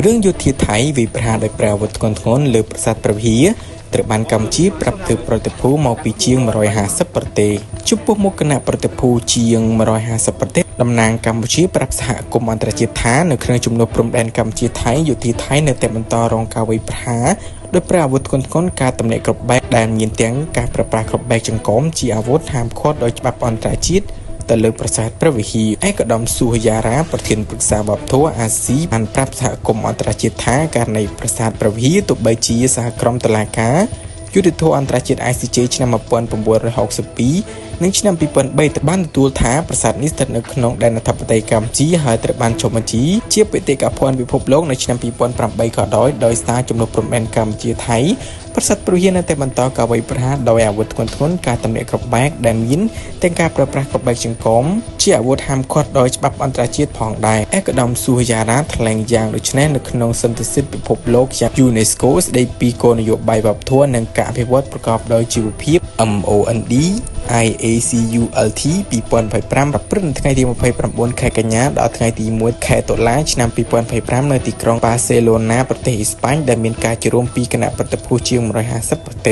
រឿងយោធាថៃវិប្រា ដោយប្រើអាវុធធ្ងន់ធ្ងរលើប្រាសាទព្រះវិហារត្រូវបានកម្ពុជាប្រាប់ទៅប្រតិភូមកពីជាង150ប្រទេសចំពោះមុខគណៈប្រតិភូជាង150ប្រទេសតំណាងកម្ពុជាប្រាប់សហគមន៍អន្តរជាតិថានៅក្នុងជំនួបព្រំដែនកម្ពុជាថៃយោធាថៃនៅតែបន្តរងការវាយប្រហារដោយប្រើអាវុធធ្ងន់ធ្ងរការទម្លាក់គ្រាប់បែកដែលមានទាំងការប្រើប្រាស់គ្រាប់បែកចង្កូមជាអាវុធហាមឃាត់ដោយច្បាប់អន្តរជាតិទៅលើប្រាសាទព្រះវិហារឯកឧត្តមសុហយារាប្រធានប្រឹក្សាវប្បធម៌អាស៊ីបានប្រាប់សហគមន៍អន្តរជាតិថាករណីប្រាសាទព្រះវិហារទោះបីជាសហគ្រាសតុលាការយុត្តិធម៌អន្តរជាតិ ICJ ឆ្នាំ1962និងឆ្នាំ2003បានទទួលថាប្រាសាទនេះស្ថិតនៅក្នុងដែនអធិបតេយ្យកម្ពុជាហើយត្រូវបានចុះបញ្ជីជាបេតិកភណ្ឌពិភពលោកនៅឆ្នាំ2008ក៏ដោយសារជំនួបព្រំដែនកម្ពុជាថៃប្រាសាទព្រះវិហារនៅតែបន្តការវាយប្រហារដោយអាវុធធ្ងន់ធ្ងរការទម្លាក់គ្រាប់បែកដែលមានទាំងការប្រើប្រាស់គ្រាប់បែកចង្កូមជាអាវុធហាមឃាត់ដោយច្បាប់អន្តរជាតិផងដែរឯកឧត្តមសុហយារាថ្លែងយ៉ាងដូចនេះនៅក្នុងសន្និសីទពិភពលោកយ៉ាង UNESCO ស្ដីពីគោលនយោបាយវប្បធម៌និងការអភិវឌ្ឍប្រកបដោយជីវភាព MOND IACULT 2025 ព្រឹកថ្ងៃទី29ខែកញ្ញាដល់ថ្ងៃទី1ខែតុលាឆ្នាំ2025នៅទីក្រុងបាសេឡូណាប្រទេសអ៊ីស្ប៉ាញដែលមានការចូលរួមពីគណៈប្រតិភូជាង150ប្រទេស